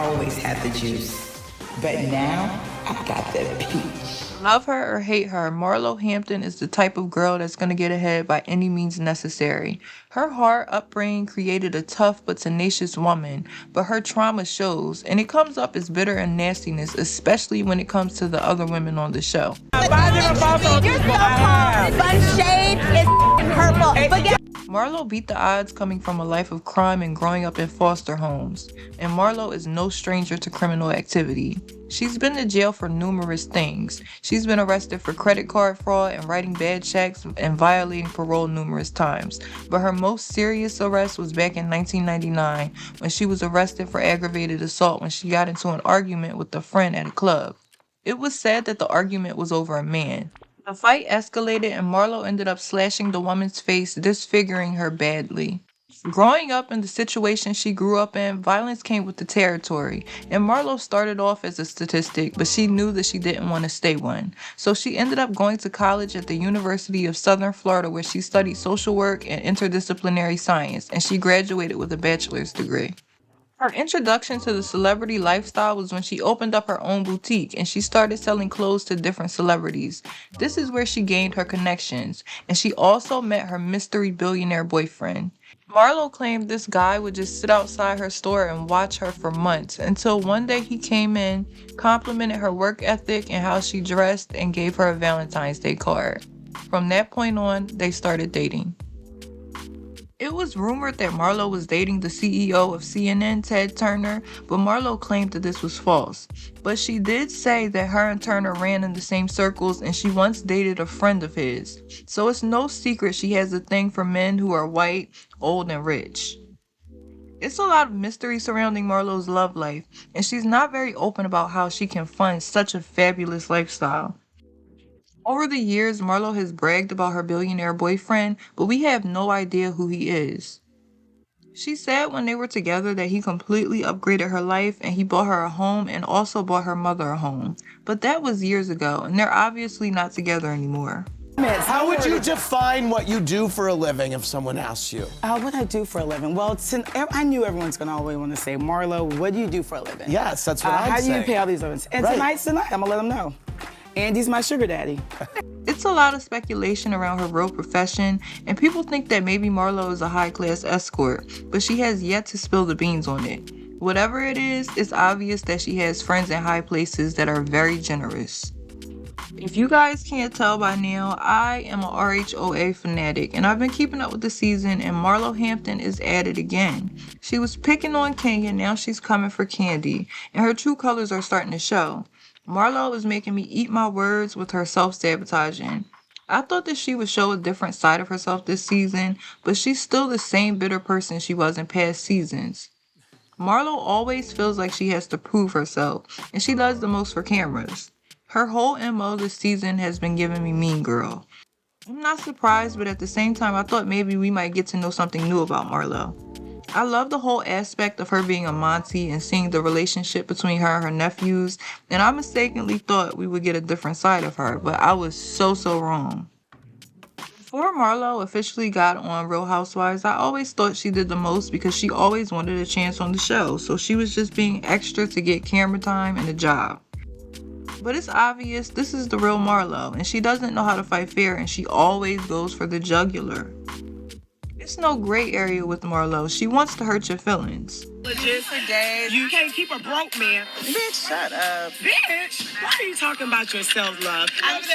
always had the juice, but now I got the peach. Love her or hate her, Marlo Hampton is the type of girl that's gonna get ahead by any means necessary. Her hard upbringing created a tough but tenacious woman, but her trauma shows, and it comes up as bitter and nastiness, especially when it comes to the other women on the show. Your so-called fun shade is hurtful. Marlo beat the odds coming from a life of crime and growing up in foster homes, and Marlo is no stranger to criminal activity. She's been to jail for numerous things. She's been arrested for credit card fraud and writing bad checks and violating parole numerous times. But her most serious arrest was back in 1999 when she was arrested for aggravated assault when she got into an argument with a friend at a club. It was said that the argument was over a man. The fight escalated and Marlo ended up slashing the woman's face, disfiguring her badly. Growing up in the situation she grew up in, violence came with the territory, and Marlo started off as a statistic, but she knew that she didn't want to stay one. So she ended up going to college at the University of Southern Florida, where she studied social work and interdisciplinary science, and she graduated with a bachelor's degree. Her introduction to the celebrity lifestyle was when she opened up her own boutique and she started selling clothes to different celebrities. This is where she gained her connections, and she also met her mystery billionaire boyfriend. Marlo claimed this guy would just sit outside her store and watch her for months until one day he came in, complimented her work ethic and how she dressed, and gave her a Valentine's Day card. From that point on, they started dating. It was rumored that Marlo was dating the CEO of CNN, Ted Turner, but Marlo claimed that this was false. But she did say that her and Turner ran in the same circles and she once dated a friend of his. So it's no secret she has a thing for men who are white, old, and rich. It's a lot of mystery surrounding Marlo's love life, and she's not very open about how she can fund such a fabulous lifestyle. Over the years, Marlo has bragged about her billionaire boyfriend, but we have no idea who he is. She said when they were together that he completely upgraded her life and he bought her a home and also bought her mother a home. But that was years ago, and they're obviously not together anymore. How would you define what you do for a living if someone asks you? What I do for a living? Well, I knew everyone's gonna always want to say, Marlo, what do you do for a living? Yes, that's what I'm saying. saying. How do you pay all these livings? And tonight's the night, I'm gonna let them know. Andy's my sugar daddy. It's a lot of speculation around her real profession, and people think that maybe Marlo is a high-class escort, but she has yet to spill the beans on it. Whatever it is, it's obvious that she has friends in high places that are very generous. If you guys can't tell by now, I am a RHOA fanatic, and I've been keeping up with the season, and Marlo Hampton is at it again. She was picking on Kenya, now she's coming for Candy, and her true colors are starting to show. Marlo is making me eat my words with her self-sabotaging. I thought that she would show a different side of herself this season, but she's still the same bitter person she was in past seasons. Marlo always feels like she has to prove herself, and she does the most for cameras. Her whole MO this season has been giving me mean girl. I'm not surprised, but at the same time, I thought maybe we might get to know something new about Marlo. I love the whole aspect of her being a Monty and seeing the relationship between her and her nephews, and I mistakenly thought we would get a different side of her, but I was so wrong. Before Marlo officially got on Real Housewives, I always thought she did the most because she always wanted a chance on the show, so she was just being extra to get camera time and a job. But it's obvious this is the real Marlo, and she doesn't know how to fight fair, and she always goes for the jugular. It's no gray area with Marlo. She wants to hurt your feelings. Legit for days. You can't keep a broke man. Bitch, shut up. Bitch, why are you talking about your self-love? I'm so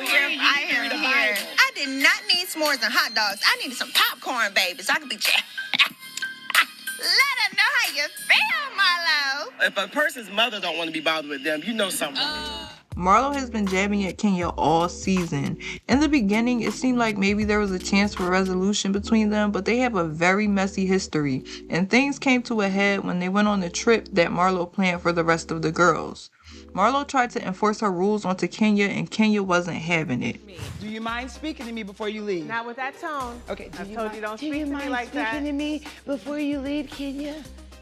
here. I am here. I did not need s'mores and hot dogs. I needed some popcorn, baby, so I could be Let her know how you feel, Marlo. If a person's mother don't want to be bothered with them, you know something. Marlo has been jabbing at Kenya all season. In the beginning, it seemed like maybe there was a chance for resolution between them, but they have a very messy history, and things came to a head when they went on the trip that Marlo planned for the rest of the girls. Marlo tried to enforce her rules onto Kenya, and Kenya wasn't having it. Do you mind speaking to me before you leave? Not with that tone. Okay, I told you don't speak to me like that. Do you mind speaking to me before you leave, Kenya?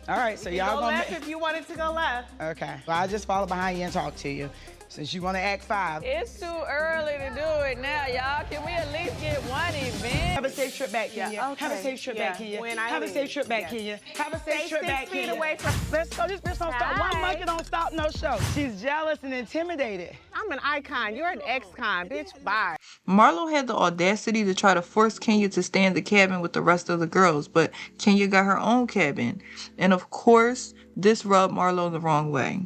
All right, so y'all Go gonna left if you wanted to go left. Okay. Well, I'll just follow behind you and talk to you. Since you want to act 5. It's too early to do it now, y'all. Can we at least get one event? Have a safe trip back, Kenya. Yeah, okay. Have a safe trip back, Kenya. When I Have a leave. safe trip back, Yes. Kenya. Have a safe Stay trip 6 back, feet Kenya. away from. Let's go. This bitch don't stop. One Hi. monkey don't stop no show. She's jealous and intimidated. I'm an icon. You're an ex-con, bitch. Bye. Marlo had the audacity to try to force Kenya to stay in the cabin with the rest of the girls, but Kenya got her own cabin. And of course, this rubbed Marlo the wrong way.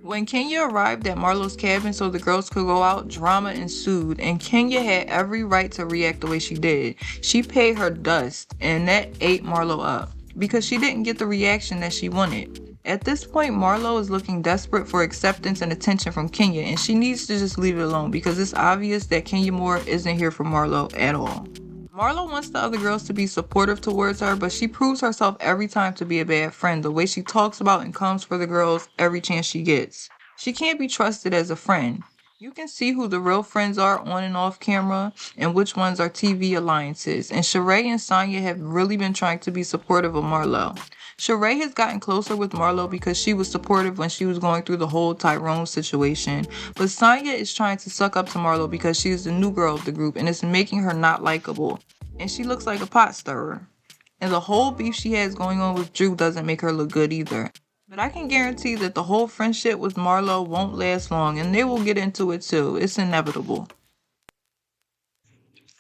When Kenya arrived at Marlo's cabin so the girls could go out, drama ensued, and Kenya had every right to react the way she did. She paid her dust, and that ate Marlo up, because she didn't get the reaction that she wanted. At this point, Marlo is looking desperate for acceptance and attention from Kenya, and she needs to just leave it alone because it's obvious that Kenya Moore isn't here for Marlo at all. Marlo wants the other girls to be supportive towards her, but she proves herself every time to be a bad friend, the way she talks about and comes for the girls every chance she gets. She can't be trusted as a friend. You can see who the real friends are on and off camera and which ones are TV alliances, and Sheree and Sonya have really been trying to be supportive of Marlo. Sheree has gotten closer with Marlo because she was supportive when she was going through the whole Tyrone situation, but Sonya is trying to suck up to Marlo because she is the new girl of the group and it's making her not likable, and she looks like a pot stirrer. And the whole beef she has going on with Drew doesn't make her look good either. But I can guarantee that the whole friendship with Marlo won't last long, and they will get into it too. It's inevitable.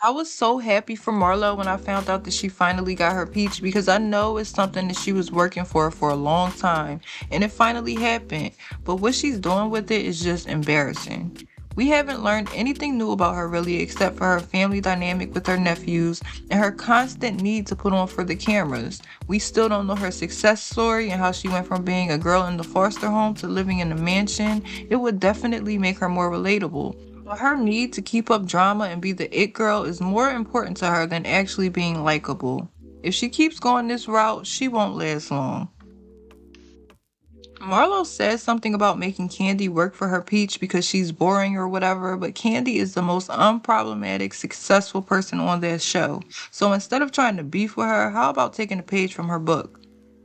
I was so happy for Marlo when I found out that she finally got her peach because I know it's something that she was working for a long time, and it finally happened. But what she's doing with it is just embarrassing. We haven't learned anything new about her really except for her family dynamic with her nephews and her constant need to put on for the cameras. We still don't know her success story and how she went from being a girl in the foster home to living in a mansion. It would definitely make her more relatable. But her need to keep up drama and be the it girl is more important to her than actually being likable. If she keeps going this route, she won't last long. Marlo says something about making Candy work for her peach because she's boring or whatever, but Candy is the most unproblematic, successful person on that show. So instead of trying to beef with her, how about taking a page from her book?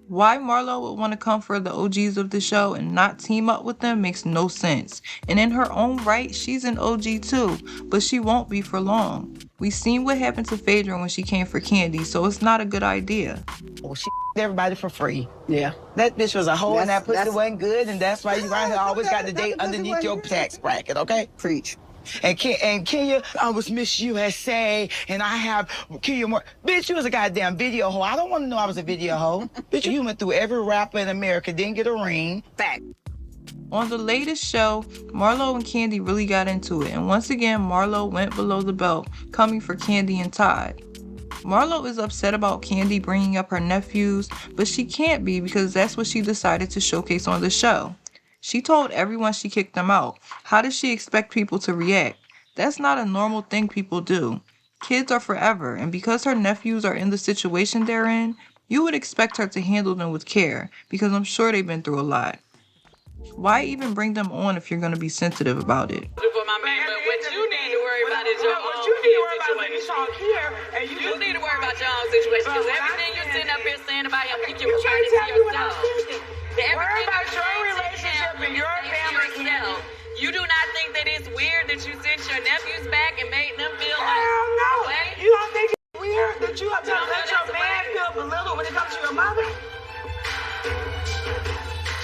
Why Marlo would want to come for the OGs of the show and not team up with them makes no sense. And in her own right, she's an OG too, but she won't be for long. We seen what happened to Phaedra when she came for Candy, so it's not a good idea. Well, she everybody for free. Yeah. That bitch was a hoe and that pussy wasn't good, and that's why you right here always got the date underneath your tax bracket, okay? Preach. And Kenya, I was Miss USA, and I have Kenya Moore. Bitch, you was a goddamn video hoe. I don't want to know I was a video hoe. Bitch, you went through every rapper in America, didn't get a ring. Fact. On the latest show, Marlo and Candy really got into it, and once again, Marlo went below the belt, coming for Candy and Todd. Marlo is upset about Candy bringing up her nephews, but she can't be because that's what she decided to showcase on the show. She told everyone she kicked them out. How does she expect people to react? That's not a normal thing people do. Kids are forever, and because her nephews are in the situation they're in, you would expect her to handle them with care, because I'm sure they've been through a lot. Why even bring them on if you're going to be sensitive about it? But what you need to worry about is your own situation. You need to worry about your own situation because everything you're sitting up here saying about him, keep your returning to yourself. Worry about your relationship and your family. You do not think that it's weird that you sent your nephews back and made them feel like Hell no. away? You don't think it's weird that you have to let your man feel belittled when it comes to your mother?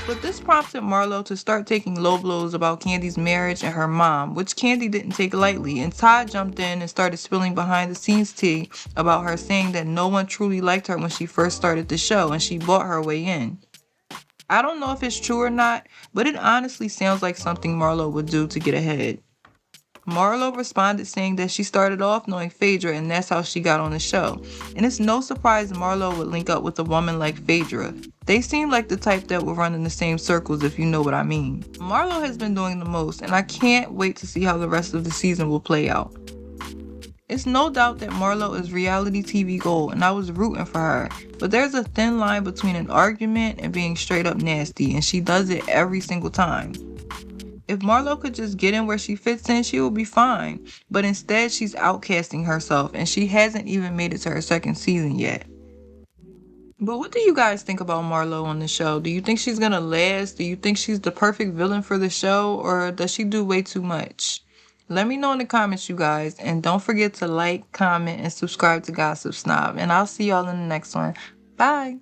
But this prompted Marlo to start taking low blows about Candy's marriage and her mom, which Candy didn't take lightly, and Todd jumped in and started spilling behind the scenes tea about her saying that no one truly liked her when she first started the show and she bought her way in. I don't know if it's true or not, but it honestly sounds like something Marlo would do to get ahead. Marlo responded saying that she started off knowing Phaedra and that's how she got on the show. And it's no surprise Marlo would link up with a woman like Phaedra. They seem like the type that would run in the same circles if you know what I mean. Marlo has been doing the most, and I can't wait to see how the rest of the season will play out. It's no doubt that Marlo is reality TV gold, and I was rooting for her. But there's a thin line between an argument and being straight up nasty, and she does it every single time. If Marlo could just get in where she fits in, she will be fine. But instead, she's outcasting herself, and she hasn't even made it to her second season yet. But what do you guys think about Marlo on the show? Do you think she's gonna last? Do you think she's the perfect villain for the show? Or does she do way too much? Let me know in the comments, you guys. And don't forget to like, comment, and subscribe to Gossip Snob. And I'll see y'all in the next one. Bye.